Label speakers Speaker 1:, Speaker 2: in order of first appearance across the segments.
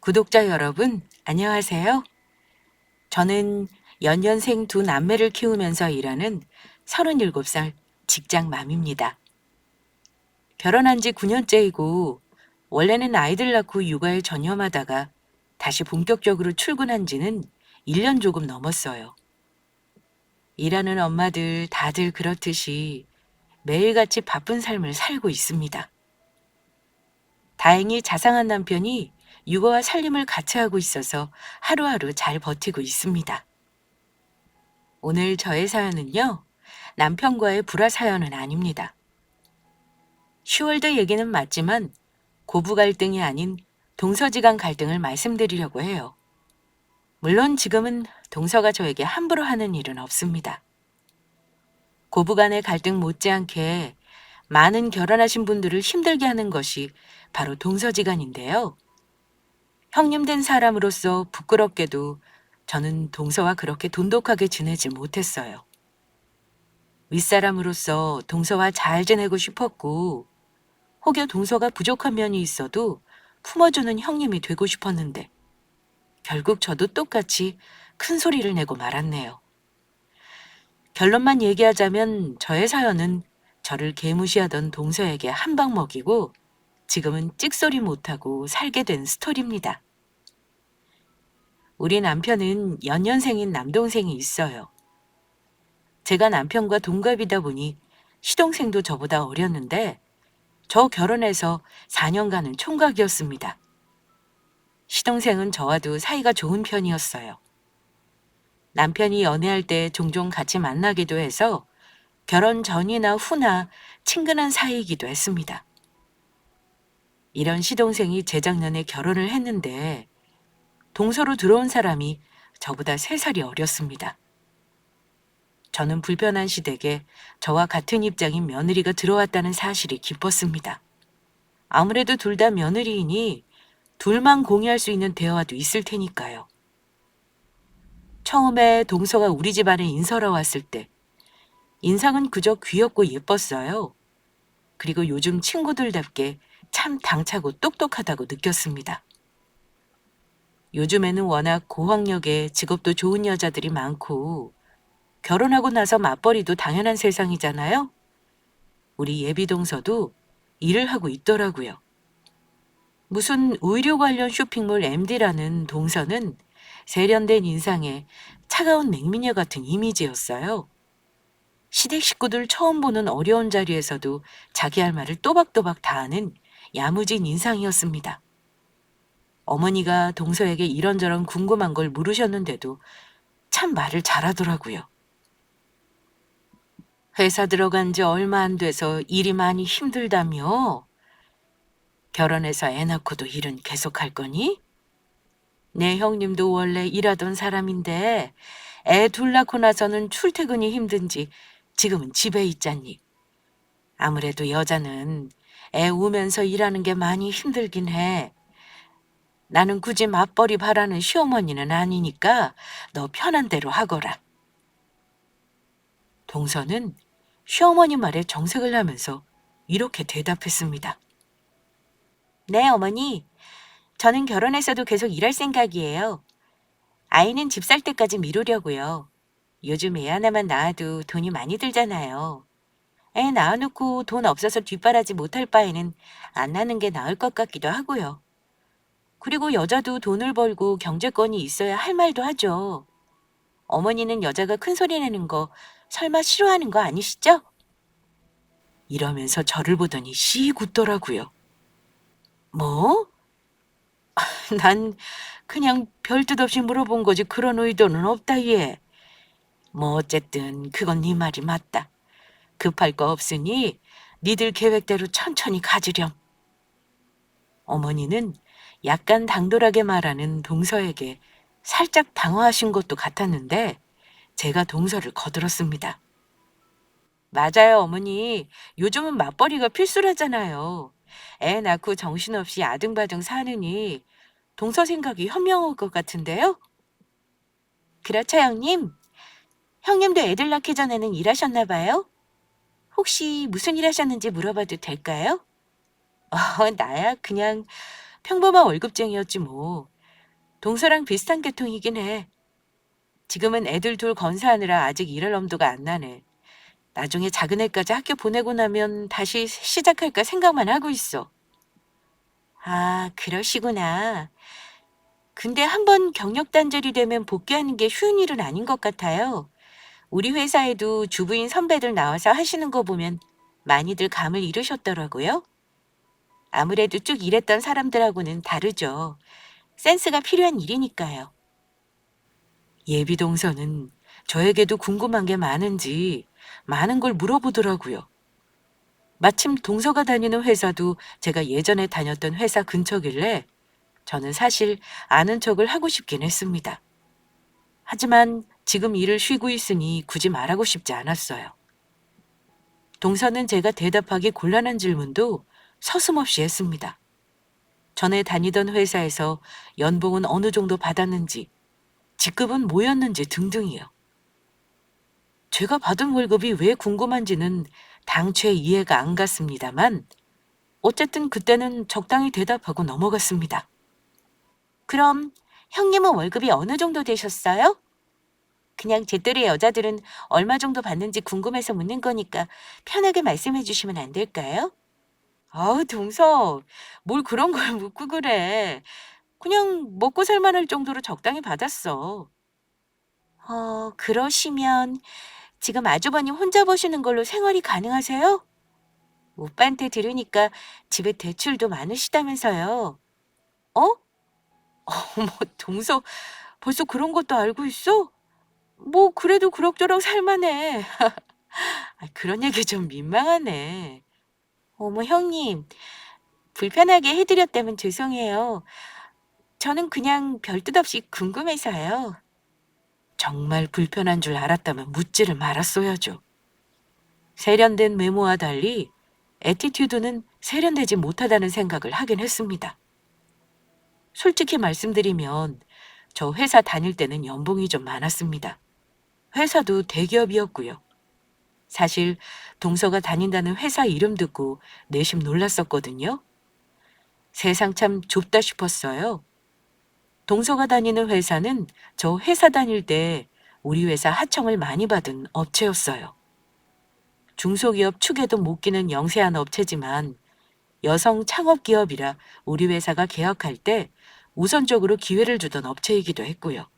Speaker 1: 구독자 여러분, 안녕하세요. 저는 연년생 두 남매를 키우면서 일하는 37살 직장맘입니다. 결혼한 지 9년째이고, 원래는 아이들 낳고 육아에 전념하다가 다시 본격적으로 출근한 지는 1년 조금 넘었어요. 일하는 엄마들 다들 그렇듯이 매일같이 바쁜 삶을 살고 있습니다. 다행히 자상한 남편이 육아와 살림을 같이 하고 있어서 하루하루 잘 버티고 있습니다. 오늘 저의 사연은요, 남편과의 불화 사연은 아닙니다. 슈월드 얘기는 맞지만 고부 갈등이 아닌 동서지간 갈등을 말씀드리려고 해요. 물론 지금은 동서가 저에게 함부로 하는 일은 없습니다. 고부 간의 갈등 못지않게 많은 결혼하신 분들을 힘들게 하는 것이 바로 동서지간인데요. 형님 된 사람으로서 부끄럽게도 저는 동서와 그렇게 돈독하게 지내지 못했어요. 윗사람으로서 동서와 잘 지내고 싶었고, 혹여 동서가 부족한 면이 있어도 품어주는 형님이 되고 싶었는데, 결국 저도 똑같이 큰 소리를 내고 말았네요. 결론만 얘기하자면 저의 사연은 저를 개무시하던 동서에게 한 방 먹이고, 지금은 찍소리 못하고 살게 된 스토리입니다. 우리 남편은 연년생인 남동생이 있어요. 제가 남편과 동갑이다 보니 시동생도 저보다 어렸는데 저 결혼해서 4년간은 총각이었습니다. 시동생은 저와도 사이가 좋은 편이었어요. 남편이 연애할 때 종종 같이 만나기도 해서 결혼 전이나 후나 친근한 사이이기도 했습니다. 이런 시동생이 재작년에 결혼을 했는데 동서로 들어온 사람이 저보다 3살이 어렸습니다. 저는 불편한 시댁에 저와 같은 입장인 며느리가 들어왔다는 사실이 기뻤습니다. 아무래도 둘 다 며느리이니 둘만 공유할 수 있는 대화도 있을 테니까요. 처음에 동서가 우리 집안에 인사하러 왔을 때 인상은 그저 귀엽고 예뻤어요. 그리고 요즘 친구들답게 참 당차고 똑똑하다고 느꼈습니다. 요즘에는 워낙 고학력에 직업도 좋은 여자들이 많고 결혼하고 나서 맞벌이도 당연한 세상이잖아요. 우리 예비 동서도 일을 하고 있더라고요. 무슨 의류 관련 쇼핑몰 MD라는 동서는 세련된 인상에 차가운 냉미녀 같은 이미지였어요. 시댁 식구들 처음 보는 어려운 자리에서도 자기 할 말을 또박또박 다 하는 야무진 인상이었습니다. 어머니가 동서에게 이런저런 궁금한 걸 물으셨는데도 참 말을 잘하더라고요. 회사 들어간 지 얼마 안 돼서 일이 많이 힘들다며? 결혼해서 애 낳고도 일은 계속 할 거니? 내 형님도 원래 일하던 사람인데 애 둘 낳고 나서는 출퇴근이 힘든지 지금은 집에 있잖니. 아무래도 여자는 애 우면서 일하는 게 많이 힘들긴 해. 나는 굳이 맞벌이 바라는 시어머니는 아니니까 너 편한 대로 하거라. 동서는 시어머니 말에 정색을 하면서 이렇게 대답했습니다. 네, 어머니. 저는 결혼해서도 계속 일할 생각이에요. 아이는 집 살 때까지 미루려고요. 요즘 애 하나만 낳아도 돈이 많이 들잖아요. 애 낳아놓고 돈 없어서 뒷바라지 못할 바에는 안 낳는 게 나을 것 같기도 하고요. 그리고 여자도 돈을 벌고 경제권이 있어야 할 말도 하죠. 어머니는 여자가 큰 소리 내는 거 설마 싫어하는 거 아니시죠? 이러면서 저를 보더니 씩 웃더라고요. 뭐? 난 그냥 별 뜻 없이 물어본 거지 그런 의도는 없다 얘. 뭐 어쨌든 그건 네 말이 맞다. 급할 거 없으니 니들 계획대로 천천히 가지렴. 어머니는 약간 당돌하게 말하는 동서에게 살짝 당황하신 것도 같았는데 제가 동서를 거들었습니다. 맞아요, 어머니. 요즘은 맞벌이가 필수라잖아요. 애 낳고 정신없이 아등바등 사느니 동서 생각이 현명할 것 같은데요? 그렇죠, 형님. 형님도 애들 낳기 전에는 일하셨나 봐요? 혹시 무슨 일 하셨는지 물어봐도 될까요? 나야 그냥 평범한 월급쟁이였지 뭐. 동서랑 비슷한 계통이긴 해. 지금은 애들 둘 건사하느라 아직 일할 엄두가 안 나네. 나중에 작은 애까지 학교 보내고 나면 다시 시작할까 생각만 하고 있어. 아, 그러시구나. 근데 한번 경력 단절이 되면 복귀하는 게 쉬운 일은 아닌 것 같아요. 우리 회사에도 주부인 선배들 나와서 하시는 거 보면 많이들 감을 잃으셨더라고요. 아무래도 쭉 일했던 사람들하고는 다르죠. 센스가 필요한 일이니까요. 예비 동서는 저에게도 궁금한 게 많은지 많은 걸 물어보더라고요. 마침 동서가 다니는 회사도 제가 예전에 다녔던 회사 근처길래 저는 사실 아는 척을 하고 싶긴 했습니다. 하지만 지금 일을 쉬고 있으니 굳이 말하고 싶지 않았어요. 동서는 제가 대답하기 곤란한 질문도 서슴없이 했습니다. 전에 다니던 회사에서 연봉은 어느 정도 받았는지, 직급은 뭐였는지 등등이요. 제가 받은 월급이 왜 궁금한지는 당최 이해가 안 갔습니다만 어쨌든 그때는 적당히 대답하고 넘어갔습니다. 그럼 형님은 월급이 어느 정도 되셨어요? 그냥 제 또래 여자들은 얼마 정도 받는지 궁금해서 묻는 거니까 편하게 말씀해 주시면 안 될까요? 아우, 동서, 뭘 그런 걸 묻고 그래. 그냥 먹고 살만할 정도로 적당히 받았어. 그러시면 지금 아주버님 혼자 버시는 걸로 생활이 가능하세요? 오빠한테 들으니까 집에 대출도 많으시다면서요. 어? 어머, 동서, 벌써 그런 것도 알고 있어? 뭐, 그래도 그럭저럭 살만해. 그런 얘기 좀 민망하네. 어머, 형님, 불편하게 해드렸다면 죄송해요. 저는 그냥 별 뜻 없이 궁금해서요. 정말 불편한 줄 알았다면 묻지를 말았어야죠. 세련된 외모와 달리 애티튜드는 세련되지 못하다는 생각을 하긴 했습니다. 솔직히 말씀드리면 저 회사 다닐 때는 연봉이 좀 많았습니다. 회사도 대기업이었고요. 사실 동서가 다닌다는 회사 이름 듣고 내심 놀랐었거든요. 세상 참 좁다 싶었어요. 동서가 다니는 회사는 저 회사 다닐 때 우리 회사 하청을 많이 받은 업체였어요. 중소기업 축에도 못 끼는 영세한 업체지만 여성 창업기업이라 우리 회사가 개업할 때 우선적으로 기회를 주던 업체이기도 했고요.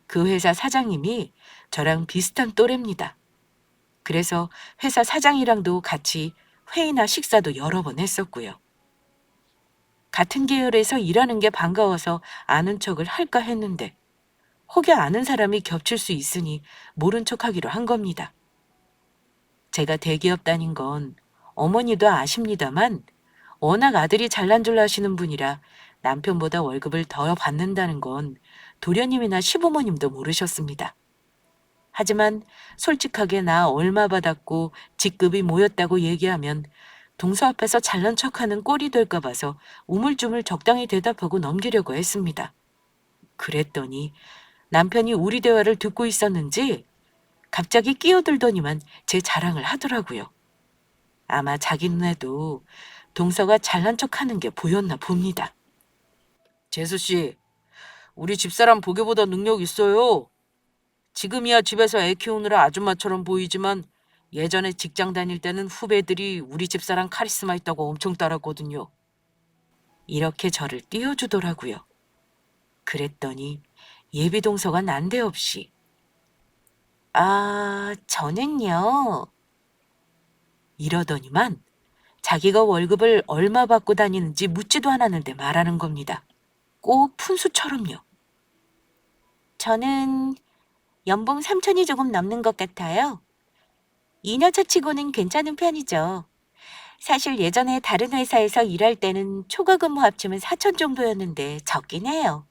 Speaker 1: 그 회사 사장님이 저랑 비슷한 또래입니다. 그래서 회사 사장이랑도 같이 회의나 식사도 여러 번 했었고요. 같은 계열에서 일하는 게 반가워서 아는 척을 할까 했는데 혹여 아는 사람이 겹칠 수 있으니 모른 척하기로 한 겁니다. 제가 대기업 다닌 건 어머니도 아십니다만 워낙 아들이 잘난 줄 아시는 분이라 남편보다 월급을 더 받는다는 건 도련님이나 시부모님도 모르셨습니다. 하지만 솔직하게 나 얼마 받았고 직급이 뭐였다고 얘기하면 동서 앞에서 잘난 척하는 꼴이 될까 봐서 우물쭈물 적당히 대답하고 넘기려고 했습니다. 그랬더니 남편이 우리 대화를 듣고 있었는지 갑자기 끼어들더니만 제 자랑을 하더라고요. 아마 자기 눈에도 동서가 잘난 척하는 게 보였나 봅니다. 재수 씨, 우리 집사람 보기보다 능력 있어요. 지금이야 집에서 애 키우느라 아줌마처럼 보이지만 예전에 직장 다닐 때는 후배들이 우리 집사람 카리스마 있다고 엄청 따랐거든요. 이렇게 저를 띄워주더라고요. 그랬더니 예비 동서가 난데없이 저는요. 이러더니만 자기가 월급을 얼마 받고 다니는지 묻지도 않았는데 말하는 겁니다. 꼭 푼수처럼요. 저는 연봉 3천이 조금 넘는 것 같아요. 2년차 치고는 괜찮은 편이죠. 사실 예전에 다른 회사에서 일할 때는 초과 근무 합치면 4천 정도였는데 적긴 해요.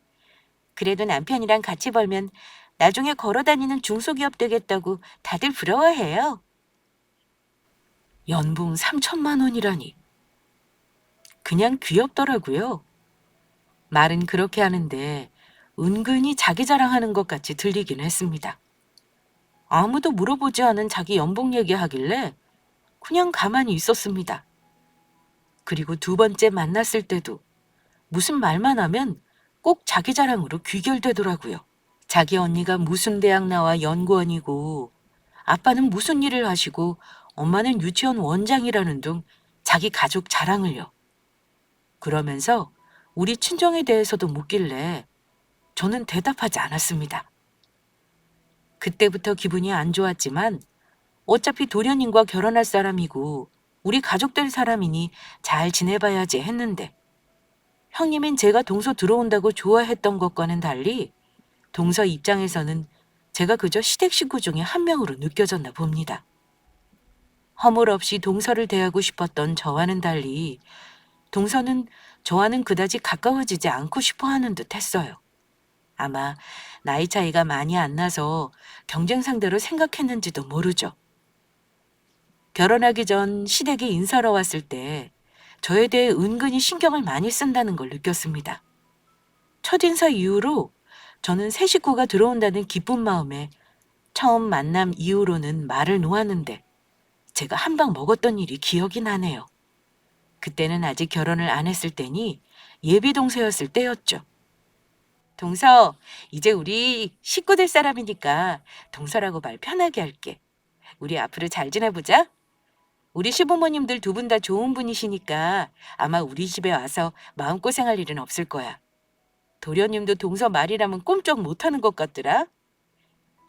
Speaker 1: 그래도 남편이랑 같이 벌면 나중에 걸어 다니는 중소기업 되겠다고 다들 부러워해요. 연봉 3천만 원이라니. 그냥 귀엽더라고요. 말은 그렇게 하는데 은근히 자기 자랑하는 것 같이 들리긴 했습니다. 아무도 물어보지 않은 자기 연봉 얘기하길래 그냥 가만히 있었습니다. 그리고 두 번째 만났을 때도 무슨 말만 하면 꼭 자기 자랑으로 귀결되더라고요. 자기 언니가 무슨 대학 나와 연구원이고 아빠는 무슨 일을 하시고 엄마는 유치원 원장이라는 등 자기 가족 자랑을요. 그러면서 우리 친정에 대해서도 묻길래 저는 대답하지 않았습니다. 그때부터 기분이 안 좋았지만 어차피 도련님과 결혼할 사람이고 우리 가족 될 사람이니 잘 지내봐야지 했는데 형님인 제가 동서 들어온다고 좋아했던 것과는 달리 동서 입장에서는 제가 그저 시댁 식구 중에 한 명으로 느껴졌나 봅니다. 허물없이 동서를 대하고 싶었던 저와는 달리 동서는 저와는 그다지 가까워지지 않고 싶어 하는 듯 했어요. 아마 나이 차이가 많이 안 나서 경쟁 상대로 생각했는지도 모르죠. 결혼하기 전 시댁에 인사하러 왔을 때 저에 대해 은근히 신경을 많이 쓴다는 걸 느꼈습니다. 첫인사 이후로 저는 새 식구가 들어온다는 기쁜 마음에 처음 만남 이후로는 말을 놓았는데 제가 한 방 먹었던 일이 기억이 나네요. 그때는 아직 결혼을 안 했을 때니 예비 동서였을 때였죠. 동서, 이제 우리 식구 될 사람이니까 동서라고 말 편하게 할게. 우리 앞으로 잘 지내보자. 우리 시부모님들 두 분 다 좋은 분이시니까 아마 우리 집에 와서 마음고생할 일은 없을 거야. 도련님도 동서 말이라면 꼼짝 못하는 것 같더라.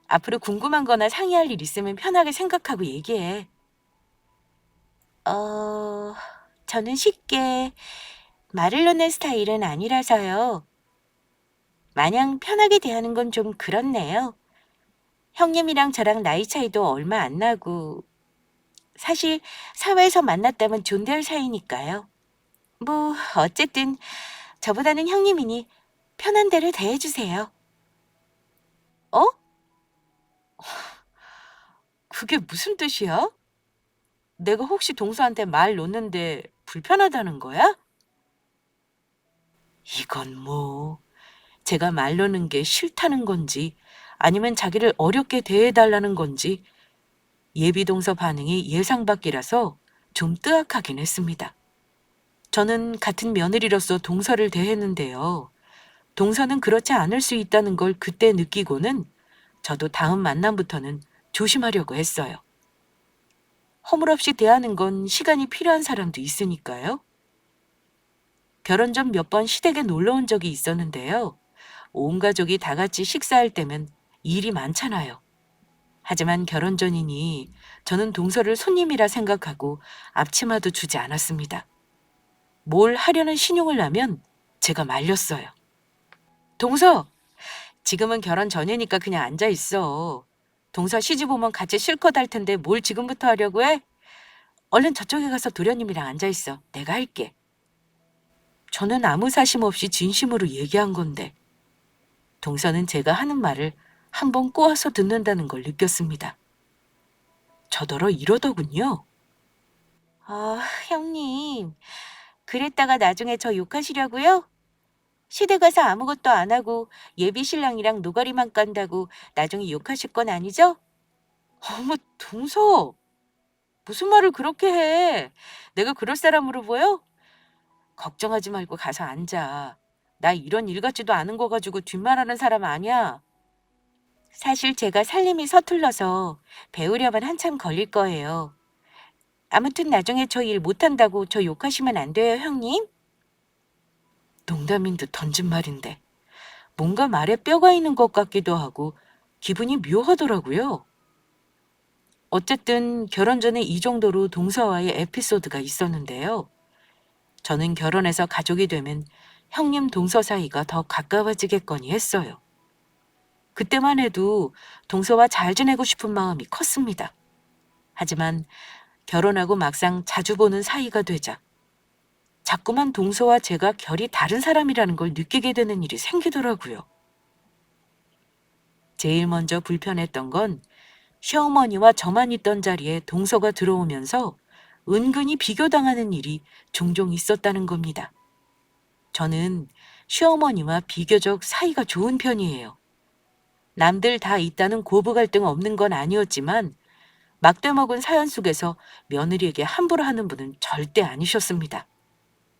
Speaker 1: 앞으로 궁금한 거나 상의할 일 있으면 편하게 생각하고 얘기해. 저는 쉽게 말을 놓는 스타일은 아니라서요. 마냥 편하게 대하는 건 좀 그렇네요. 형님이랑 저랑 나이 차이도 얼마 안 나고 사실 사회에서 만났다면 존대할 사이니까요. 뭐 어쨌든 저보다는 형님이니 편한 대로 대해주세요. 어? 그게 무슨 뜻이야? 내가 혹시 동서한테 말 놓는데 불편하다는 거야? 이건 뭐 제가 말 놓는 게 싫다는 건지 아니면 자기를 어렵게 대해달라는 건지 예비 동서 반응이 예상 밖이라서 좀 뜨악하긴 했습니다. 저는 같은 며느리로서 동서를 대했는데요. 동서는 그렇지 않을 수 있다는 걸 그때 느끼고는 저도 다음 만남부터는 조심하려고 했어요. 허물없이 대하는 건 시간이 필요한 사람도 있으니까요. 결혼 전 몇 번 시댁에 놀러 온 적이 있었는데요. 온 가족이 다 같이 식사할 때면 일이 많잖아요. 하지만 결혼 전이니 저는 동서를 손님이라 생각하고 앞치마도 주지 않았습니다. 뭘 하려는 신용을 나면 제가 말렸어요. 동서, 지금은 결혼 전이니까 그냥 앉아 있어. 동서 시집 오면 같이 실컷 할 텐데 뭘 지금부터 하려고 해? 얼른 저쪽에 가서 도련님이랑 앉아 있어. 내가 할게. 저는 아무 사심 없이 진심으로 얘기한 건데 동서는 제가 하는 말을 한번 꼬아서 듣는다는 걸 느꼈습니다. 저더러 이러더군요. 형님. 그랬다가 나중에 저 욕하시려고요? 시댁 가서 아무것도 안 하고 예비 신랑이랑 노가리만 깐다고 나중에 욕하실 건 아니죠? 어머, 동서. 무슨 말을 그렇게 해? 내가 그럴 사람으로 보여? 걱정하지 말고 가서 앉아. 나 이런 일 같지도 않은 거 가지고 뒷말하는 사람 아니야. 사실 제가 살림이 서툴러서 배우려면 한참 걸릴 거예요. 아무튼 나중에 저 일 못한다고 저 욕하시면 안 돼요, 형님? 농담인 듯 던진 말인데 뭔가 말에 뼈가 있는 것 같기도 하고 기분이 묘하더라고요. 어쨌든 결혼 전에 이 정도로 동서와의 에피소드가 있었는데요. 저는 결혼해서 가족이 되면 형님 동서 사이가 더 가까워지겠거니 했어요. 그때만 해도 동서와 잘 지내고 싶은 마음이 컸습니다. 하지만 결혼하고 막상 자주 보는 사이가 되자 자꾸만 동서와 제가 결이 다른 사람이라는 걸 느끼게 되는 일이 생기더라고요. 제일 먼저 불편했던 건 시어머니와 저만 있던 자리에 동서가 들어오면서 은근히 비교당하는 일이 종종 있었다는 겁니다. 저는 시어머니와 비교적 사이가 좋은 편이에요. 남들 다 있다는 고부 갈등 없는 건 아니었지만 막대 먹은 사연 속에서 며느리에게 함부로 하는 분은 절대 아니셨습니다.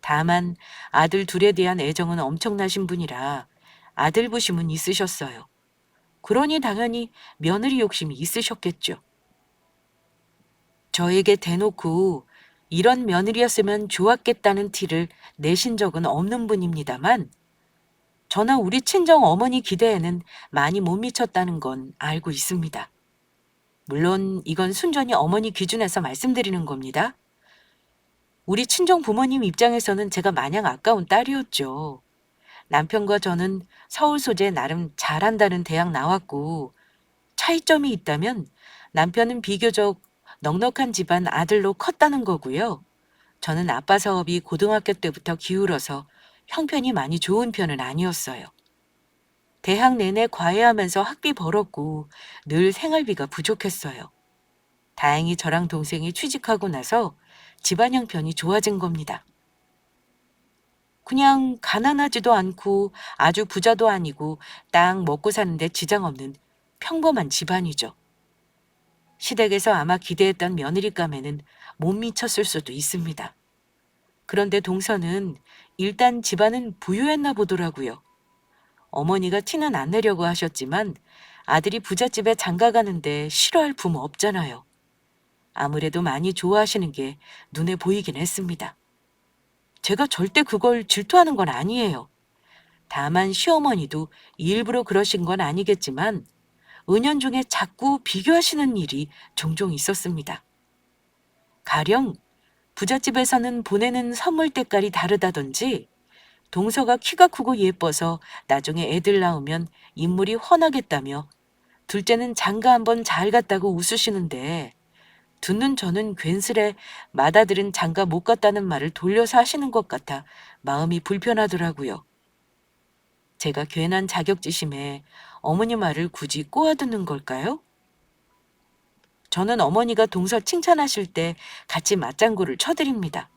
Speaker 1: 다만 아들 둘에 대한 애정은 엄청나신 분이라 아들 부심은 있으셨어요. 그러니 당연히 며느리 욕심이 있으셨겠죠. 저에게 대놓고 이런 며느리였으면 좋았겠다는 티를 내신 적은 없는 분입니다만 저나 우리 친정 어머니 기대에는 많이 못 미쳤다는 건 알고 있습니다. 물론 이건 순전히 어머니 기준에서 말씀드리는 겁니다. 우리 친정 부모님 입장에서는 제가 마냥 아까운 딸이었죠. 남편과 저는 서울 소재 나름 잘한다는 대학 나왔고 차이점이 있다면 남편은 비교적 넉넉한 집안 아들로 컸다는 거고요. 저는 아빠 사업이 고등학교 때부터 기울어서 형편이 많이 좋은 편은 아니었어요. 대학 내내 과외하면서 학비 벌었고 늘 생활비가 부족했어요. 다행히 저랑 동생이 취직하고 나서 집안 형편이 좋아진 겁니다. 그냥 가난하지도 않고 아주 부자도 아니고 딱 먹고 사는데 지장 없는 평범한 집안이죠. 시댁에서 아마 기대했던 며느리감에는 못 미쳤을 수도 있습니다. 그런데 동서는 일단 집안은 부유했나 보더라고요. 어머니가 티는 안 내려고 하셨지만 아들이 부잣집에 장가가는데 싫어할 부모 없잖아요. 아무래도 많이 좋아하시는 게 눈에 보이긴 했습니다. 제가 절대 그걸 질투하는 건 아니에요. 다만 시어머니도 일부러 그러신 건 아니겠지만 은연중에 자꾸 비교하시는 일이 종종 있었습니다. 가령 부잣집에서는 보내는 선물 때깔이 다르다든지 동서가 키가 크고 예뻐서 나중에 애들 낳으면 인물이 훤하겠다며 둘째는 장가 한번 잘 갔다고 웃으시는데 듣는 저는 괜스레 맏아들은 장가 못 갔다는 말을 돌려서 하시는 것 같아 마음이 불편하더라고요. 제가 괜한 자격지심에 어머니 말을 굳이 꼬아듣는 걸까요? 저는 어머니가 동서 칭찬하실 때 같이 맞장구를 쳐드립니다.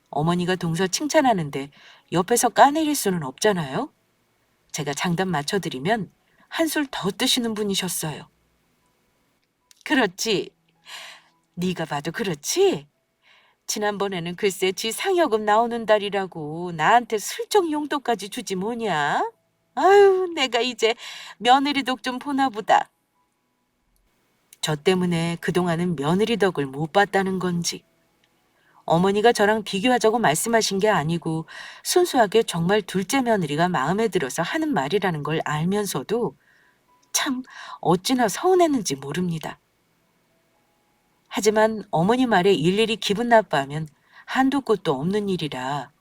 Speaker 1: 어머니가 동서 칭찬하는데 옆에서 까내릴 수는 없잖아요. 제가 장단 맞춰드리면 한술 더 뜨시는 분이셨어요. 그렇지. 네가 봐도 그렇지? 지난번에는 글쎄 지 상여금 나오는 달이라고 나한테 슬쩍 용돈까지 주지 뭐냐? 아유, 내가 이제 며느리 덕 좀 보나 보다. 저 때문에 그동안은 며느리 덕을 못 봤다는 건지 어머니가 저랑 비교하자고 말씀하신 게 아니고 순수하게 정말 둘째 며느리가 마음에 들어서 하는 말이라는 걸 알면서도 참 어찌나 서운했는지 모릅니다. 하지만 어머니 말에 일일이 기분 나빠하면 한도 끝도 없는 일이라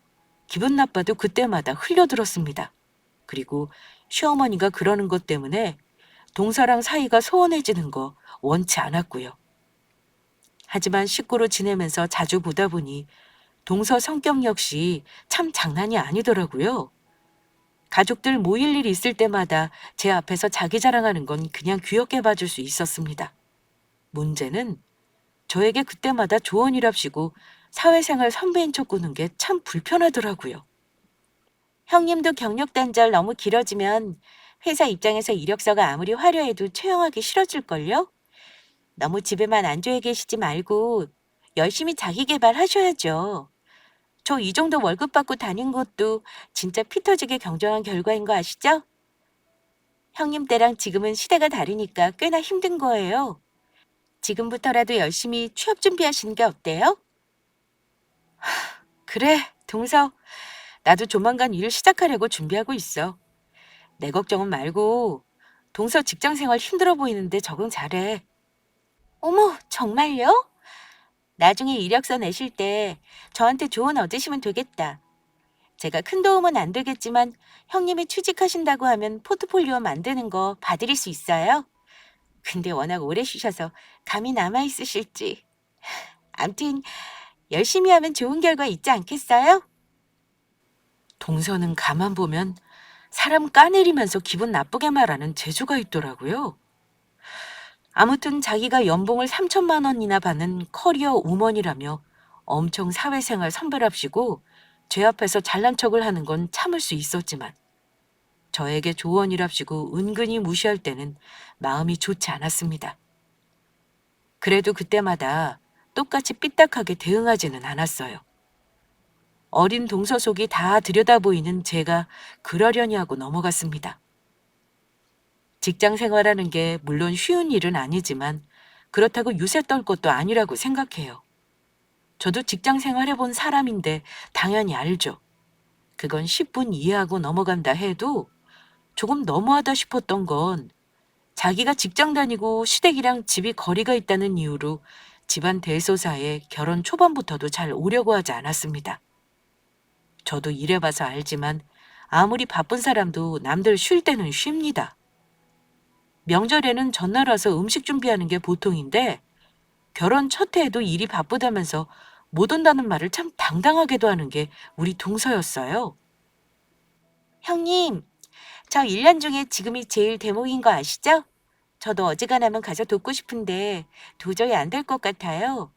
Speaker 1: 기분 나빠도 그때마다 흘려들었습니다. 그리고 시어머니가 그러는 것 때문에 동서랑 사이가 소원해지는 거 원치 않았고요. 하지만 식구로 지내면서 자주 보다 보니 동서 성격 역시 참 장난이 아니더라고요. 가족들 모일 일 있을 때마다 제 앞에서 자기 자랑하는 건 그냥 귀엽게 봐줄 수 있었습니다. 문제는 저에게 그때마다 조언이랍시고 사회생활 선배인 척 구는 게 참 불편하더라고요. 형님도 경력 단절 너무 길어지면 회사 입장에서 이력서가 아무리 화려해도 채용하기 싫어질걸요? 너무 집에만 앉아 계시지 말고 열심히 자기 개발하셔야죠. 저 이 정도 월급 받고 다닌 것도 진짜 피 터지게 경정한 결과인 거 아시죠? 형님 때랑 지금은 시대가 다르니까 꽤나 힘든 거예요. 지금부터라도 열심히 취업 준비하시는 게 어때요? 그래, 동서. 나도 조만간 일 시작하려고 준비하고 있어. 내 걱정은 말고 동서 직장 생활 힘들어 보이는데 적응 잘해. 어머, 정말요? 나중에 이력서 내실 때 저한테 조언 얻으시면 되겠다. 제가 큰 도움은 안 되겠지만 형님이 취직하신다고 하면 포트폴리오 만드는 거 봐드릴 수 있어요. 근데 워낙 오래 쉬셔서 감이 남아있으실지. 암튼 열심히 하면 좋은 결과 있지 않겠어요? 동서는 가만 보면 사람 까내리면서 기분 나쁘게 말하는 재주가 있더라고요. 아무튼 자기가 연봉을 3천만 원이나 받는 커리어 우먼이라며 엄청 사회생활 선배랍시고 제 앞에서 잘난 척을 하는 건 참을 수 있었지만 저에게 조언이랍시고 은근히 무시할 때는 마음이 좋지 않았습니다. 그래도 그때마다 똑같이 삐딱하게 대응하지는 않았어요. 어린 동서 속이 다 들여다보이는 제가 그러려니 하고 넘어갔습니다. 직장 생활하는 게 물론 쉬운 일은 아니지만 그렇다고 유세 떨 것도 아니라고 생각해요. 저도 직장 생활해본 사람인데 당연히 알죠. 그건 10분 이해하고 넘어간다 해도 조금 너무하다 싶었던 건 자기가 직장 다니고 시댁이랑 집이 거리가 있다는 이유로 집안 대소사에 결혼 초반부터도 잘 오려고 하지 않았습니다. 저도 일해봐서 알지만 아무리 바쁜 사람도 남들 쉴 때는 쉽니다. 명절에는 전날 와서 음식 준비하는 게 보통인데 결혼 첫 해에도 일이 바쁘다면서 못 온다는 말을 참 당당하게도 하는 게 우리 동서였어요. 형님, 저 1년 중에 지금이 제일 대목인 거 아시죠? 저도 어지간하면 가서 돕고 싶은데 도저히 안 될 것 같아요.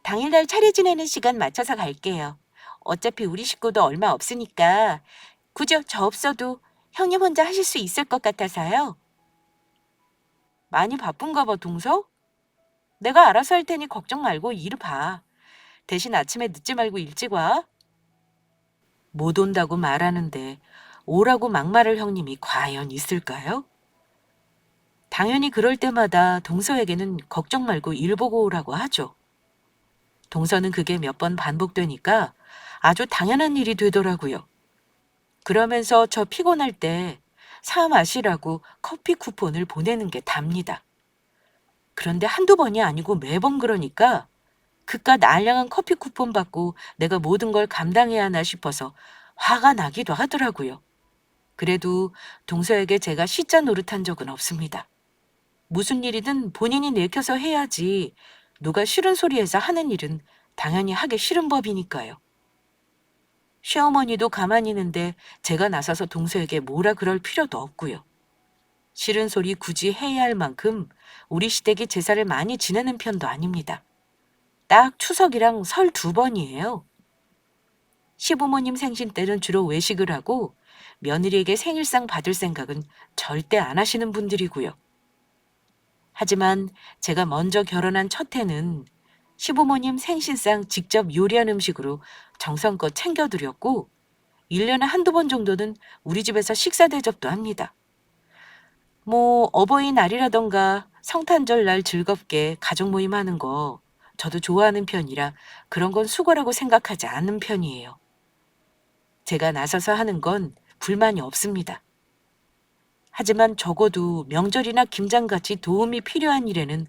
Speaker 1: 당일날 차례 지내는 시간 맞춰서 갈게요. 어차피 우리 식구도 얼마 없으니까 그저 저 없어도 형님 혼자 하실 수 있을 것 같아서요. 많이 바쁜가 봐, 동서? 내가 알아서 할 테니 걱정 말고 일을 봐. 대신 아침에 늦지 말고 일찍 와. 못 온다고 말하는데 오라고 막말할 형님이 과연 있을까요? 당연히 그럴 때마다 동서에게는 걱정 말고 일 보고 오라고 하죠. 동서는 그게 몇 번 반복되니까 아주 당연한 일이 되더라고요. 그러면서 저 피곤할 때 사 마시라고 커피 쿠폰을 보내는 게 답니다. 그런데 한두 번이 아니고 매번 그러니까 그깟 알량한 커피 쿠폰 받고 내가 모든 걸 감당해야 하나 싶어서 화가 나기도 하더라고요. 그래도 동서에게 제가 시자 노릇한 적은 없습니다. 무슨 일이든 본인이 내켜서 해야지 누가 싫은 소리해서 하는 일은 당연히 하기 싫은 법이니까요. 시어머니도 가만히 있는데 제가 나서서 동서에게 뭐라 그럴 필요도 없고요. 싫은 소리 굳이 해야 할 만큼 우리 시댁이 제사를 많이 지내는 편도 아닙니다. 딱 추석이랑 설 2번이에요. 시부모님 생신 때는 주로 외식을 하고 며느리에게 생일상 받을 생각은 절대 안 하시는 분들이고요. 하지만 제가 먼저 결혼한 첫 해는 시부모님 생신상 직접 요리한 음식으로 정성껏 챙겨드렸고 1년에 한두 번 정도는 우리 집에서 식사 대접도 합니다. 뭐 어버이날이라던가 성탄절 날 즐겁게 가족 모임 하는 거 저도 좋아하는 편이라 그런 건 수고라고 생각하지 않는 편이에요. 제가 나서서 하는 건 불만이 없습니다. 하지만 적어도 명절이나 김장같이 도움이 필요한 일에는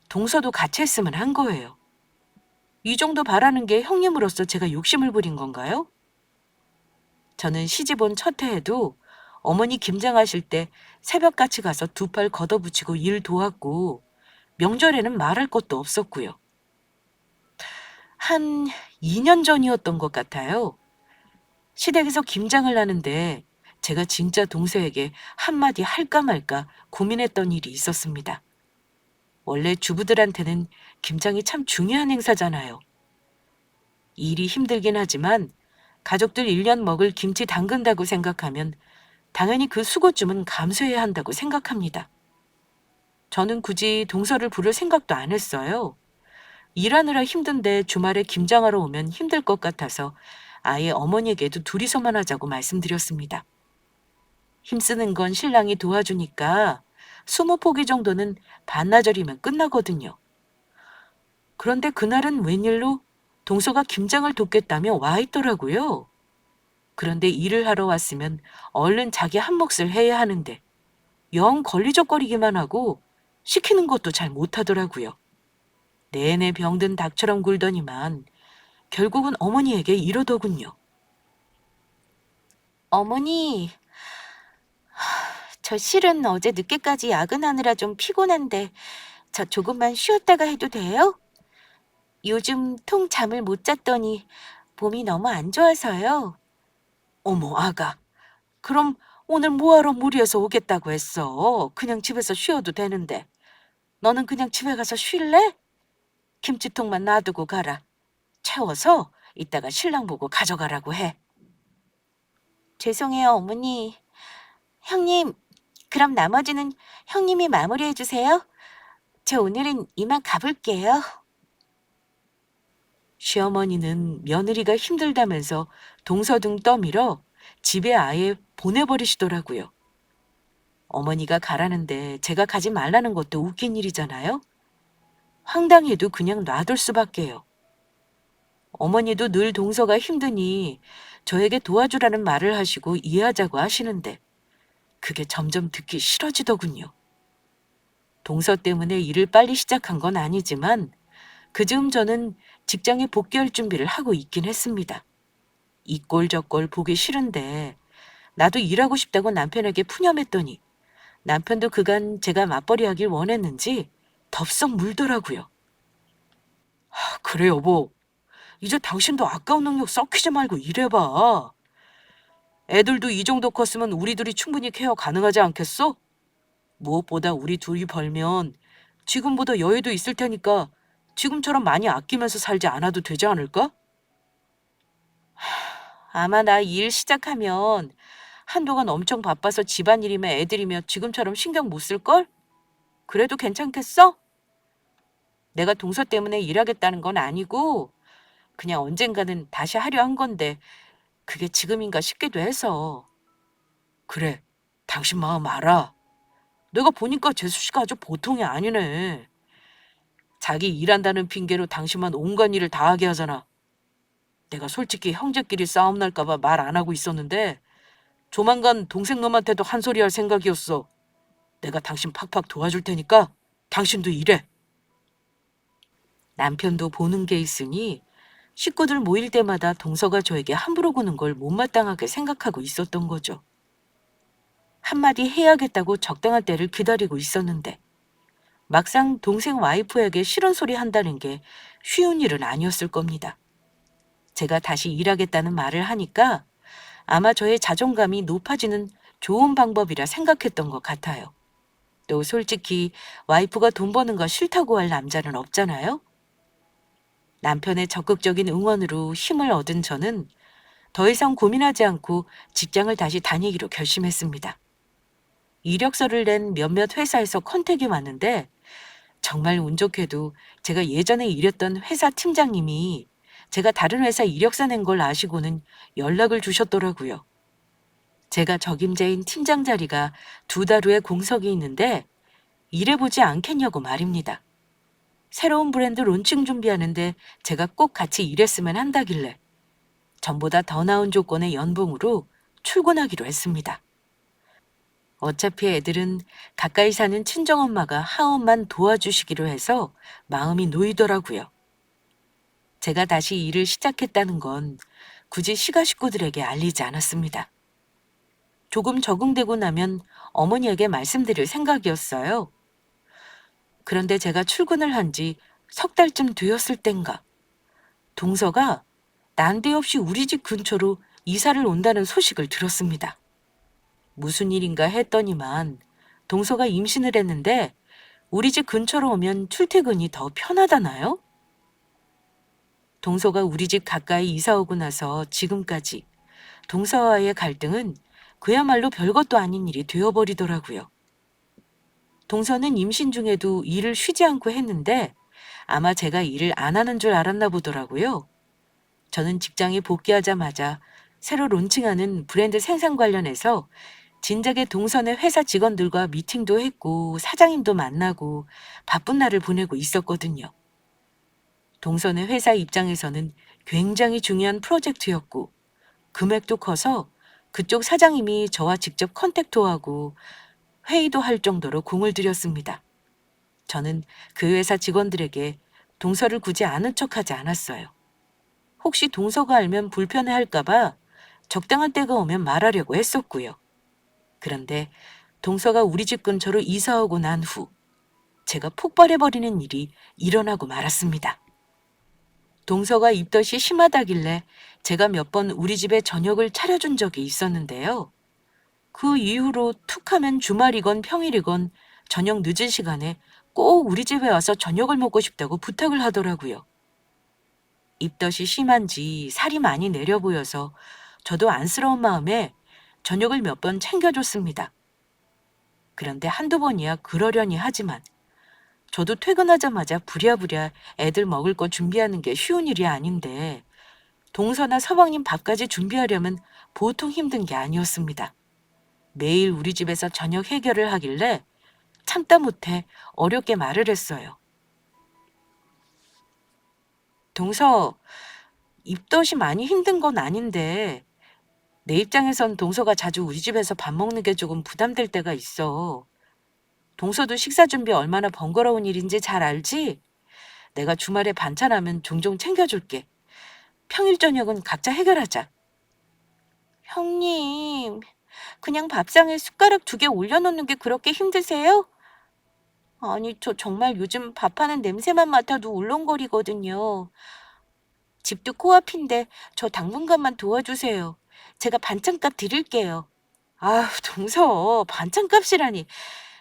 Speaker 1: 동서도 같이 했으면 한 거예요. 이 정도 바라는 게 형님으로서 제가 욕심을 부린 건가요? 저는 시집 온 첫 해에도 어머니 김장하실 때 새벽같이 가서 2팔 걷어붙이고 일 도왔고 명절에는 말할 것도 없었고요. 한 2년 전이었던 것 같아요. 시댁에서 김장을 하는데 제가 진짜 동서에게 한마디 할까 말까 고민했던 일이 있었습니다. 원래 주부들한테는 김장이 참 중요한 행사잖아요. 일이 힘들긴 하지만 가족들 1년 먹을 김치 담근다고 생각하면 당연히 그 수고쯤은 감수해야 한다고 생각합니다. 저는 굳이 동서를 부를 생각도 안 했어요. 일하느라 힘든데 주말에 김장하러 오면 힘들 것 같아서 아예 어머니에게도 둘이서만 하자고 말씀드렸습니다. 힘쓰는 건 신랑이 도와주니까 20포기 정도는 반나절이면 끝나거든요. 그런데 그날은 웬일로 동서가 김장을 돕겠다며 와 있더라고요. 그런데 일을 하러 왔으면 얼른 자기 한 몫을 해야 하는데 영 걸리적거리기만 하고 시키는 것도 잘 못하더라고요. 내내 병든 닭처럼 굴더니만 결국은 어머니에게 이러더군요. 어머니, 저 실은 어제 늦게까지 야근하느라 좀 피곤한데 저 조금만 쉬었다가 해도 돼요? 요즘 통 잠을 못 잤더니 몸이 너무 안 좋아서요. 어머, 아가. 그럼 오늘 뭐하러 무리해서 오겠다고 했어? 그냥 집에서 쉬어도 되는데. 너는 그냥 집에 가서 쉴래? 김치통만 놔두고 가라. 채워서 이따가 신랑 보고 가져가라고 해. 죄송해요, 어머니. 형님, 그럼 나머지는 형님이 마무리해 주세요. 저 오늘은 이만 가볼게요. 시어머니는 며느리가 힘들다면서 동서등 떠밀어 집에 아예 보내버리시더라고요. 어머니가 가라는데 제가 가지 말라는 것도 웃긴 일이잖아요. 황당해도 그냥 놔둘 수밖에요. 어머니도 늘 동서가 힘드니 저에게 도와주라는 말을 하시고 이해하자고 하시는데 그게 점점 듣기 싫어지더군요. 동서 때문에 일을 빨리 시작한 건 아니지만 그즈음 저는 직장에 복귀할 준비를 하고 있긴 했습니다. 이 꼴 저 꼴 보기 싫은데 나도 일하고 싶다고 남편에게 푸념했더니 남편도 그간 제가 맞벌이하길 원했는지 덥석 물더라고요. 그래 여보, 이제 당신도 아까운 능력 썩히지 말고 일해봐. 애들도 이 정도 컸으면 우리 둘이 충분히 케어 가능하지 않겠어? 무엇보다 우리 둘이 벌면 지금보다 여유도 있을 테니까 지금처럼 많이 아끼면서 살지 않아도 되지 않을까? 아마 나 일 시작하면 한동안 엄청 바빠서 집안일이며 애들이며 지금처럼 신경 못 쓸걸? 그래도 괜찮겠어? 내가 동서 때문에 일하겠다는 건 아니고 그냥 언젠가는 다시 하려 한 건데 그게 지금인가 싶기도 해서. 그래, 당신 마음 알아. 내가 보니까 재수 씨가 아주 보통이 아니네. 자기 일한다는 핑계로 당신만 온갖 일을 다 하게 하잖아. 내가 솔직히 형제끼리 싸움 날까 봐 말 안 하고 있었는데 조만간 동생 놈한테도 한 소리 할 생각이었어. 내가 당신 팍팍 도와줄 테니까 당신도 일해. 남편도 보는 게 있으니 식구들 모일 때마다 동서가 저에게 함부로 구는 걸 못마땅하게 생각하고 있었던 거죠. 한마디 해야겠다고 적당할 때를 기다리고 있었는데 막상 동생 와이프에게 싫은 소리 한다는 게 쉬운 일은 아니었을 겁니다. 제가 다시 일하겠다는 말을 하니까 아마 저의 자존감이 높아지는 좋은 방법이라 생각했던 것 같아요. 또 솔직히 와이프가 돈 버는 거 싫다고 할 남자는 없잖아요. 남편의 적극적인 응원으로 힘을 얻은 저는 더 이상 고민하지 않고 직장을 다시 다니기로 결심했습니다. 이력서를 낸 몇몇 회사에서 컨택이 왔는데 정말 운 좋게도 제가 예전에 일했던 회사 팀장님이 제가 다른 회사 이력서 낸 걸 아시고는 연락을 주셨더라고요. 제가 적임자인 팀장 자리가 2달 후에 공석이 있는데 일해보지 않겠냐고 말입니다. 새로운 브랜드 론칭 준비하는데 제가 꼭 같이 일했으면 한다길래 전보다 더 나은 조건의 연봉으로 출근하기로 했습니다. 어차피 애들은 가까이 사는 친정엄마가 하원만 도와주시기로 해서 마음이 놓이더라고요. 제가 다시 일을 시작했다는 건 굳이 시가 식구들에게 알리지 않았습니다. 조금 적응되고 나면 어머니에게 말씀드릴 생각이었어요. 그런데 제가 출근을 한 지 3달쯤 되었을 땐가 동서가 난데없이 우리 집 근처로 이사를 온다는 소식을 들었습니다. 무슨 일인가 했더니만 동서가 임신을 했는데 우리 집 근처로 오면 출퇴근이 더 편하다나요? 동서가 우리 집 가까이 이사 오고 나서 지금까지 동서와의 갈등은 그야말로 별것도 아닌 일이 되어버리더라고요. 동서는 임신 중에도 일을 쉬지 않고 했는데 아마 제가 일을 안 하는 줄 알았나 보더라고요. 저는 직장에 복귀하자마자 새로 론칭하는 브랜드 생산 관련해서 진작에 동선의 회사 직원들과 미팅도 했고 사장님도 만나고 바쁜 날을 보내고 있었거든요. 동선의 회사 입장에서는 굉장히 중요한 프로젝트였고 금액도 커서 그쪽 사장님이 저와 직접 컨택트하고 회의도 할 정도로 공을 들였습니다. 저는 그 회사 직원들에게 동서를 굳이 아는 척하지 않았어요. 혹시 동서가 알면 불편해할까봐 적당한 때가 오면 말하려고 했었고요. 그런데 동서가 우리 집 근처로 이사 오고 난 후 제가 폭발해버리는 일이 일어나고 말았습니다. 동서가 입덧이 심하다길래 제가 몇 번 우리 집에 저녁을 차려준 적이 있었는데요. 그 이후로 툭하면 주말이건 평일이건 저녁 늦은 시간에 꼭 우리 집에 와서 저녁을 먹고 싶다고 부탁을 하더라고요. 입덧이 심한지 살이 많이 내려 보여서 저도 안쓰러운 마음에 저녁을 몇 번 챙겨줬습니다. 그런데 한두 번이야 그러려니 하지만 저도 퇴근하자마자 부랴부랴 애들 먹을 거 준비하는 게 쉬운 일이 아닌데 동서나 서방님 밥까지 준비하려면 보통 힘든 게 아니었습니다. 매일 우리 집에서 저녁 해결을 하길래 참다 못해 어렵게 말을 했어요. 동서, 입덧이 많이 힘든 건 아닌데 내 입장에선 동서가 자주 우리 집에서 밥 먹는 게 조금 부담될 때가 있어. 동서도 식사 준비 얼마나 번거로운 일인지 잘 알지? 내가 주말에 반찬하면 종종 챙겨줄게. 평일 저녁은 각자 해결하자. 형님, 그냥 밥상에 숟가락 2개 올려놓는 게 그렇게 힘드세요? 아니, 저 정말 요즘 밥하는 냄새만 맡아도 울렁거리거든요. 집도 코앞인데 저 당분간만 도와주세요. 제가 반찬값 드릴게요. 아휴, 동서, 반찬값이라니.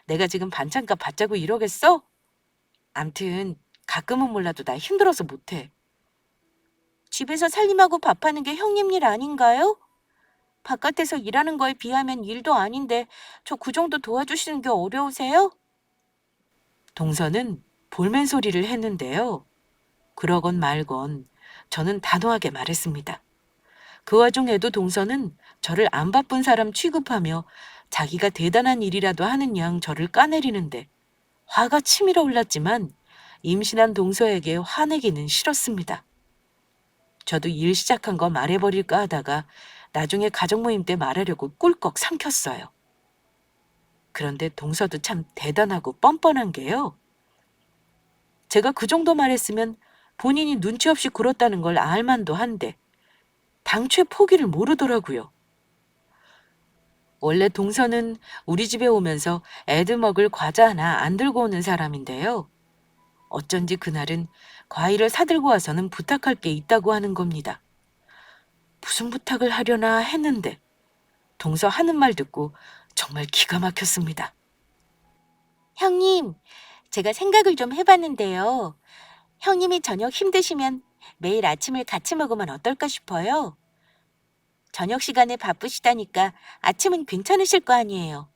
Speaker 1: 내가 지금 반찬값 받자고 이러겠어? 암튼 가끔은 몰라도 나 힘들어서 못해. 집에서 살림하고 밥하는 게 형님 일 아닌가요? 바깥에서 일하는 거에 비하면 일도 아닌데 저 그 정도 도와주시는 게 어려우세요? 동서는 볼멘 소리를 했는데요. 그러건 말건 저는 단호하게 말했습니다. 그 와중에도 동서는 저를 안 바쁜 사람 취급하며 자기가 대단한 일이라도 하는 양 저를 까내리는데 화가 치밀어 올랐지만 임신한 동서에게 화내기는 싫었습니다. 저도 일 시작한 거 말해버릴까 하다가 나중에 가족 모임 때 말하려고 꿀꺽 삼켰어요. 그런데 동서도 참 대단하고 뻔뻔한 게요. 제가 그 정도 말했으면 본인이 눈치 없이 굴었다는 걸 알만도 한데 당최 포기를 모르더라고요. 원래 동서는 우리 집에 오면서 애들 먹을 과자 하나 안 들고 오는 사람인데요. 어쩐지 그날은 과일을 사들고 와서는 부탁할 게 있다고 하는 겁니다. 무슨 부탁을 하려나 했는데 동서 하는 말 듣고 정말 기가 막혔습니다. 형님, 제가 생각을 좀 해봤는데요. 형님이 저녁 힘드시면 매일 아침을 같이 먹으면 어떨까 싶어요. 저녁 시간에 바쁘시다니까 아침은 괜찮으실 거 아니에요.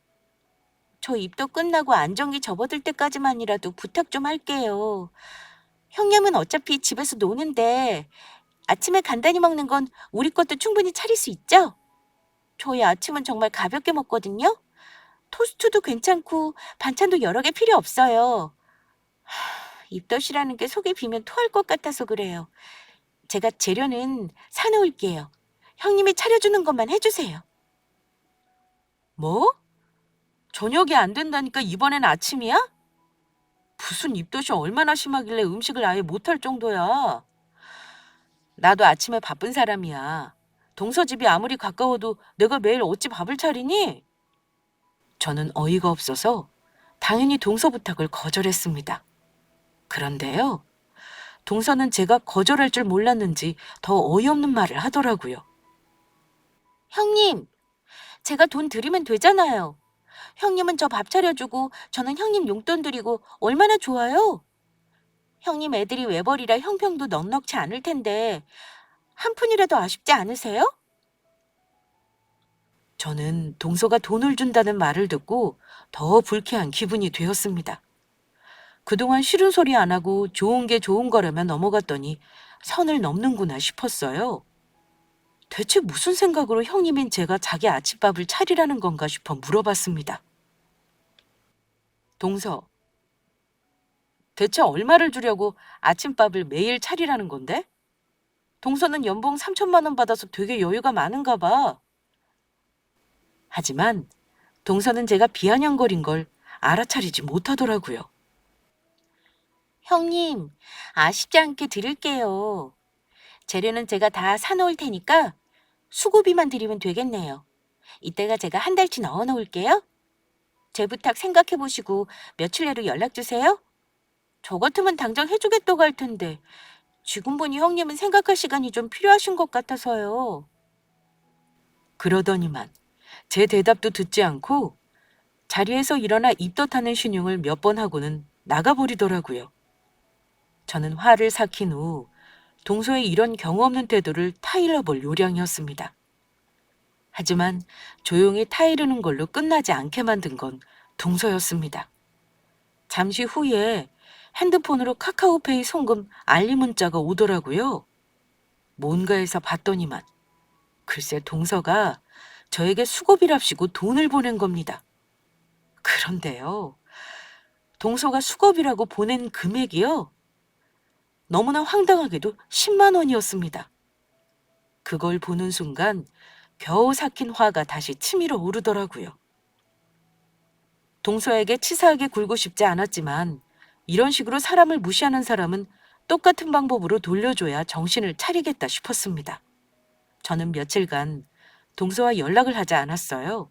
Speaker 1: 저 입도 끝나고 안정기 접어들 때까지만이라도 부탁 좀 할게요. 형님은 어차피 집에서 노는데 아침에 간단히 먹는 건 우리 것도 충분히 차릴 수 있죠? 저희 아침은 정말 가볍게 먹거든요. 토스트도 괜찮고 반찬도 여러 개 필요 없어요. 입덧이라는 게 속이 비면 토할 것 같아서 그래요. 제가 재료는 사놓을게요. 형님이 차려주는 것만 해주세요. 뭐? 저녁이 안 된다니까 이번엔 아침이야? 무슨 입덧이 얼마나 심하길래 음식을 아예 못할 정도야. 나도 아침에 바쁜 사람이야. 동서 집이 아무리 가까워도 내가 매일 어찌 밥을 차리니? 저는 어이가 없어서 당연히 동서 부탁을 거절했습니다. 그런데요, 동서는 제가 거절할 줄 몰랐는지 더 어이없는 말을 하더라고요. 형님, 제가 돈 드리면 되잖아요. 형님은 저 밥 차려주고 저는 형님 용돈 드리고 얼마나 좋아요? 형님 애들이 외벌이라 형평도 넉넉치 않을 텐데 한 푼이라도 아쉽지 않으세요? 저는 동서가 돈을 준다는 말을 듣고 더 불쾌한 기분이 되었습니다. 그동안 싫은 소리 안 하고 좋은 게 좋은 거라면 넘어갔더니 선을 넘는구나 싶었어요. 대체 무슨 생각으로 형님인 제가 자기 아침밥을 차리라는 건가 싶어 물어봤습니다. 동서, 대체 얼마를 주려고 아침밥을 매일 차리라는 건데? 동서는 연봉 3천만 원 받아서 되게 여유가 많은가 봐. 하지만 동서는 제가 비아냥거린 걸 알아차리지 못하더라고요. 형님, 아쉽지 않게 드릴게요. 재료는 제가 다 사놓을 테니까 수고비만 드리면 되겠네요. 이때가 제가 한 달치 넣어 놓을게요. 제 부탁 생각해 보시고 며칠 내로 연락 주세요. 저 같으면 당장 해주겠다고 할 텐데 지금 보니 형님은 생각할 시간이 좀 필요하신 것 같아서요. 그러더니만 제 대답도 듣지 않고 자리에서 일어나 입덧하는 신용을 몇 번 하고는 나가버리더라고요. 저는 화를 삭힌 후 동서의 이런 경우 없는 태도를 타일러 볼 요량이었습니다. 하지만 조용히 타이르는 걸로 끝나지 않게 만든 건 동서였습니다. 잠시 후에 핸드폰으로 카카오페이 송금 알림 문자가 오더라고요. 뭔가 해서 봤더니만 글쎄 동서가 저에게 수고비랍시고 돈을 보낸 겁니다. 그런데요. 동서가 수고비라고 보낸 금액이요. 너무나 황당하게도 10만 원이었습니다. 그걸 보는 순간 겨우 삭힌 화가 다시 치밀어 오르더라고요. 동서에게 치사하게 굴고 싶지 않았지만 이런 식으로 사람을 무시하는 사람은 똑같은 방법으로 돌려줘야 정신을 차리겠다 싶었습니다. 저는 며칠간 동서와 연락을 하지 않았어요.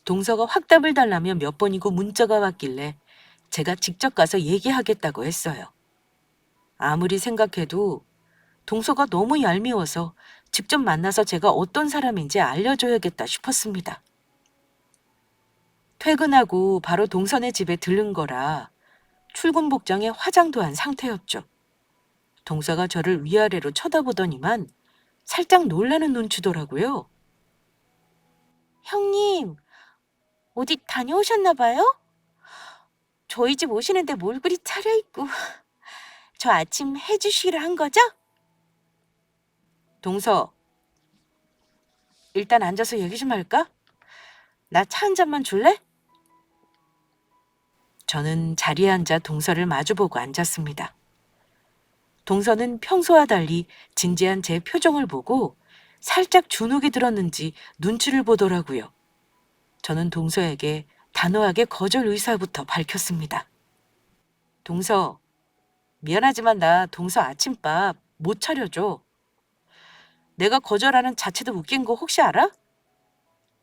Speaker 1: 동서가 확답을 달라며 몇 번이고 문자가 왔길래 제가 직접 가서 얘기하겠다고 했어요. 아무리 생각해도 동서가 너무 얄미워서 직접 만나서 제가 어떤 사람인지 알려줘야겠다 싶었습니다. 퇴근하고 바로 동선의 집에 들른 거라 출근 복장에 화장도 한 상태였죠. 동서가 저를 위아래로 쳐다보더니만 살짝 놀라는 눈치더라고요. 형님, 어디 다녀오셨나 봐요? 저희 집 오시는데 뭘 그리 차려입고. 저 아침 해주시기로 한 거죠? 동서, 일단 앉아서 얘기 좀 할까? 나 차 한 잔만 줄래? 저는 자리에 앉아 동서를 마주보고 앉았습니다. 동서는 평소와 달리 진지한 제 표정을 보고 살짝 주눅이 들었는지 눈치를 보더라고요. 저는 동서에게 단호하게 거절 의사부터 밝혔습니다. 동서, 미안하지만 나 동서 아침밥 못 차려줘. 내가 거절하는 자체도 웃긴 거 혹시 알아?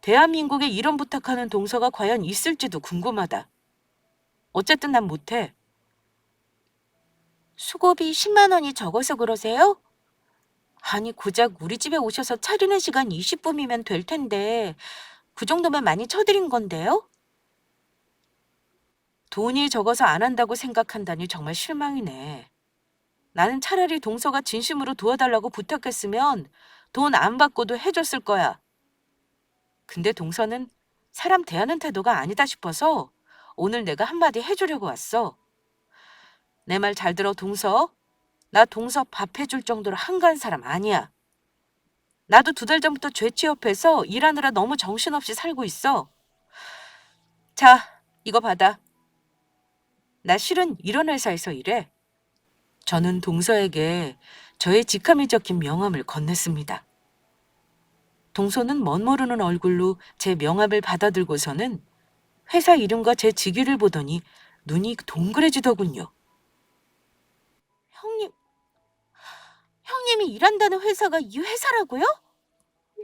Speaker 1: 대한민국에 이런 부탁하는 동서가 과연 있을지도 궁금하다. 어쨌든 난 못해. 수고비 10만 원이 적어서 그러세요? 아니, 고작 우리 집에 오셔서 차리는 시간 20분이면 될 텐데 그 정도면 많이 쳐드린 건데요? 돈이 적어서 안 한다고 생각한다니 정말 실망이네. 나는 차라리 동서가 진심으로 도와달라고 부탁했으면 돈 안 받고도 해줬을 거야. 근데 동서는 사람 대하는 태도가 아니다 싶어서 오늘 내가 한마디 해주려고 왔어. 내 말 잘 들어, 동서. 나 동서 밥 해줄 정도로 한가한 사람 아니야. 나도 2달 전부터 죄취업해서 일하느라 너무 정신없이 살고 있어. 자, 이거 받아. 나 실은 이런 회사에서 일해. 저는 동서에게 저의 직함이 적힌 명함을 건넸습니다. 동서는 멋모르는 얼굴로 제 명함을 받아들고서는 회사 이름과 제 직위를 보더니 눈이 동그래지더군요. 형님이 일한다는 회사가 이 회사라고요?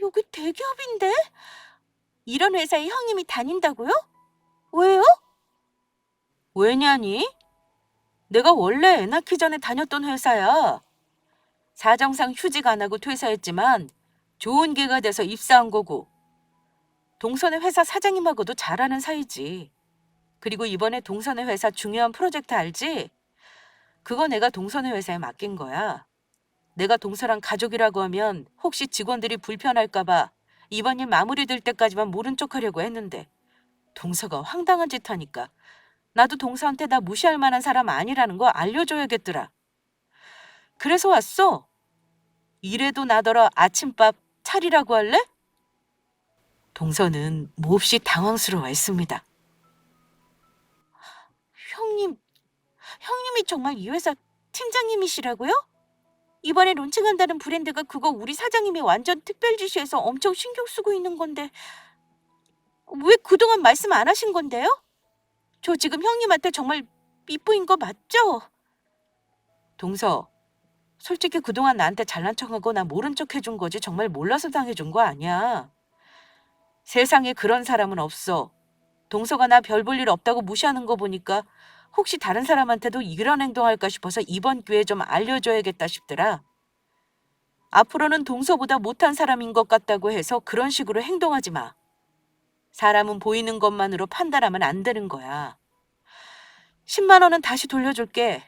Speaker 1: 여기 대기업인데? 이런 회사에 형님이 다닌다고요? 왜요? 왜냐니? 내가 원래 애 낳기 전에 다녔던 회사야. 사정상 휴직 안 하고 퇴사했지만 좋은 기회가 돼서 입사한 거고. 동선의 회사 사장님하고도 잘 아는 사이지. 그리고 이번에 동선의 회사 중요한 프로젝트 알지? 그거 내가 동선의 회사에 맡긴 거야. 내가 동서랑 가족이라고 하면 혹시 직원들이 불편할까 봐 이번 일 마무리될 때까지만 모른 척하려고 했는데 동서가 황당한 짓 하니까 나도 동서한테 나 무시할 만한 사람 아니라는 거 알려줘야겠더라. 그래서 왔어. 이래도 나더러 아침밥 차리라고 할래? 동서는 몹시 당황스러워했습니다. 형님, 형님이 정말 이 회사 팀장님이시라고요? 이번에 론칭한다는 브랜드가 그거 우리 사장님이 완전 특별 지시해서 엄청 신경 쓰고 있는 건데 왜 그동안 말씀 안 하신 건데요? 저 지금 형님한테 정말 밉보인 거 맞죠? 동서, 솔직히 그동안 나한테 잘난 척하고 나 모른 척 해준 거지 정말 몰라서 당해준 거 아니야. 세상에 그런 사람은 없어. 동서가 나 별 볼 일 없다고 무시하는 거 보니까 혹시 다른 사람한테도 이런 행동할까 싶어서 이번 기회에 좀 알려줘야겠다 싶더라. 앞으로는 동서보다 못한 사람인 것 같다고 해서 그런 식으로 행동하지 마. 사람은 보이는 것만으로 판단하면 안 되는 거야. 10만 원은 다시 돌려줄게.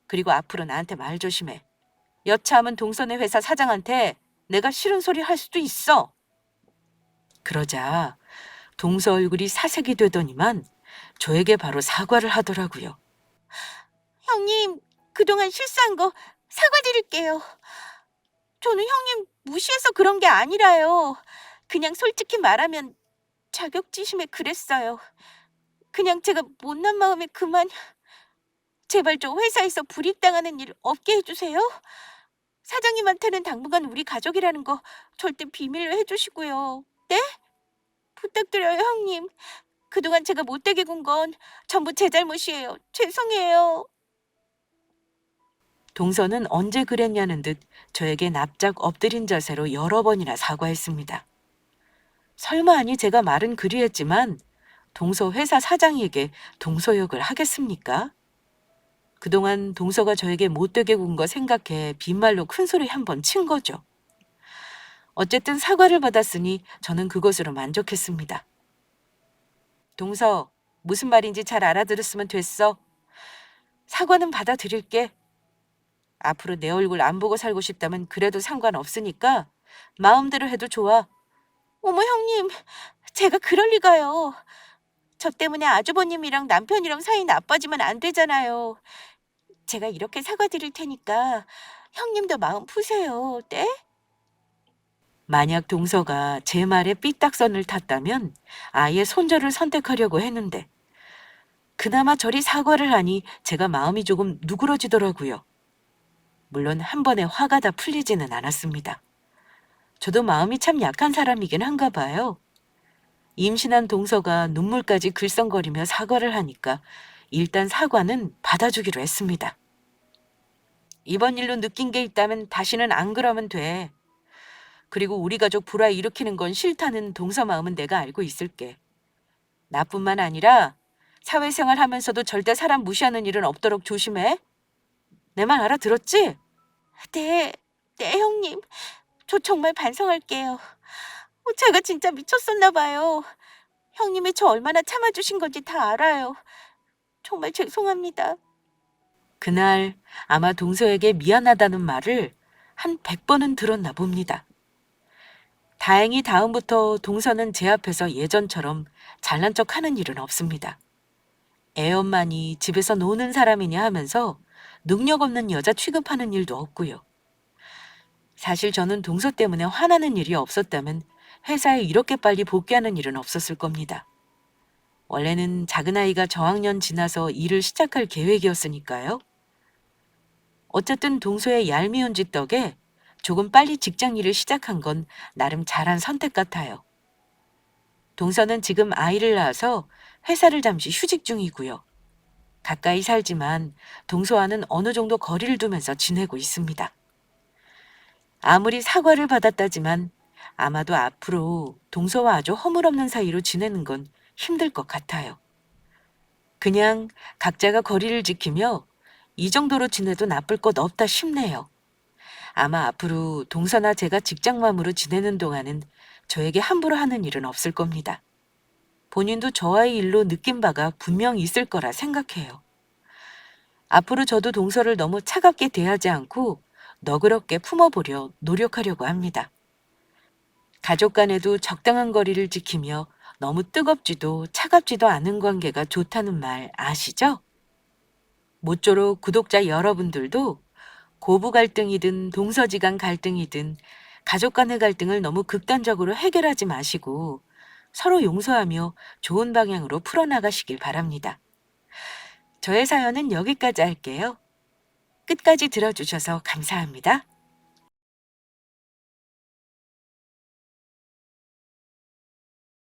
Speaker 1: 그리고 앞으로 나한테 말 조심해. 여차하면 동선의 회사 사장한테 내가 싫은 소리 할 수도 있어. 그러자 동서 얼굴이 사색이 되더니만 저에게 바로 사과를 하더라고요. 형님, 그동안 실수한 거 사과드릴게요. 저는 형님 무시해서 그런 게 아니라요. 그냥 솔직히 말하면 자격지심에 그랬어요. 그냥 제가 못난 마음에 그만. 제발 저 회사에서 불이익당하는 일 없게 해주세요. 사장님한테는 당분간 우리 가족이라는 거 절대 비밀로 해주시고요. 네? 부탁드려요, 형님. 그동안 제가 못되게 군 건 전부 제 잘못이에요. 죄송해요. 동서는 언제 그랬냐는 듯 저에게 납작 엎드린 자세로 여러 번이나 사과했습니다. 설마 아니 제가 말은 그리했지만 동서 회사 사장에게 동서 욕을 하겠습니까? 그동안 동서가 저에게 못되게 군 거 생각해 빈말로 큰소리 한 번 친 거죠. 어쨌든 사과를 받았으니 저는 그것으로 만족했습니다. 동서, 무슨 말인지 잘 알아들었으면 됐어. 사과는 받아들일게. 앞으로 내 얼굴 안 보고 살고 싶다면 그래도 상관없으니까 마음대로 해도 좋아. 어머 형님, 제가 그럴 리가요. 저 때문에 아주버님이랑 남편이랑 사이 나빠지면 안 되잖아요. 제가 이렇게 사과드릴 테니까 형님도 마음 푸세요. 네? 만약 동서가 제 말에 삐딱선을 탔다면 아예 손절을 선택하려고 했는데 그나마 저리 사과를 하니 제가 마음이 조금 누그러지더라고요. 물론 한 번에 화가 다 풀리지는 않았습니다. 저도 마음이 참 약한 사람이긴 한가 봐요. 임신한 동서가 눈물까지 글썽거리며 사과를 하니까 일단 사과는 받아주기로 했습니다. 이번 일로 느낀 게 있다면 다시는 안 그러면 돼. 그리고 우리 가족 불화 일으키는 건 싫다는 동서 마음은 내가 알고 있을게. 나뿐만 아니라 사회생활 하면서도 절대 사람 무시하는 일은 없도록 조심해. 내 말 알아들었지? 네, 네 형님. 저 정말 반성할게요. 제가 진짜 미쳤었나 봐요. 형님이 저 얼마나 참아주신 건지 다 알아요. 정말 죄송합니다. 그날 아마 동서에게 미안하다는 말을 한 100번은 들었나 봅니다. 다행히 다음부터 동서는 제 앞에서 예전처럼 잘난 척하는 일은 없습니다. 애 엄마니 집에서 노는 사람이냐 하면서 능력 없는 여자 취급하는 일도 없고요. 사실 저는 동서 때문에 화나는 일이 없었다면 회사에 이렇게 빨리 복귀하는 일은 없었을 겁니다. 원래는 작은 아이가 저학년 지나서 일을 시작할 계획이었으니까요. 어쨌든 동서의 얄미운 짓 덕에 조금 빨리 직장 일을 시작한 건 나름 잘한 선택 같아요. 동서는 지금 아이를 낳아서 회사를 잠시 휴직 중이고요. 가까이 살지만 동서와는 어느 정도 거리를 두면서 지내고 있습니다. 아무리 사과를 받았다지만 아마도 앞으로 동서와 아주 허물없는 사이로 지내는 건 힘들 것 같아요. 그냥 각자가 거리를 지키며 이 정도로 지내도 나쁠 것 없다 싶네요. 아마 앞으로 동서나 제가 직장맘으로 지내는 동안은 저에게 함부로 하는 일은 없을 겁니다. 본인도 저와의 일로 느낀 바가 분명 있을 거라 생각해요. 앞으로 저도 동서를 너무 차갑게 대하지 않고 너그럽게 품어보려 노력하려고 합니다. 가족 간에도 적당한 거리를 지키며 너무 뜨겁지도 차갑지도 않은 관계가 좋다는 말 아시죠? 모쪼록 구독자 여러분들도 고부 갈등이든 동서지간 갈등이든 가족 간의 갈등을 너무 극단적으로 해결하지 마시고 서로 용서하며 좋은 방향으로 풀어나가시길 바랍니다. 저의 사연은 여기까지 할게요. 끝까지 들어주셔서 감사합니다.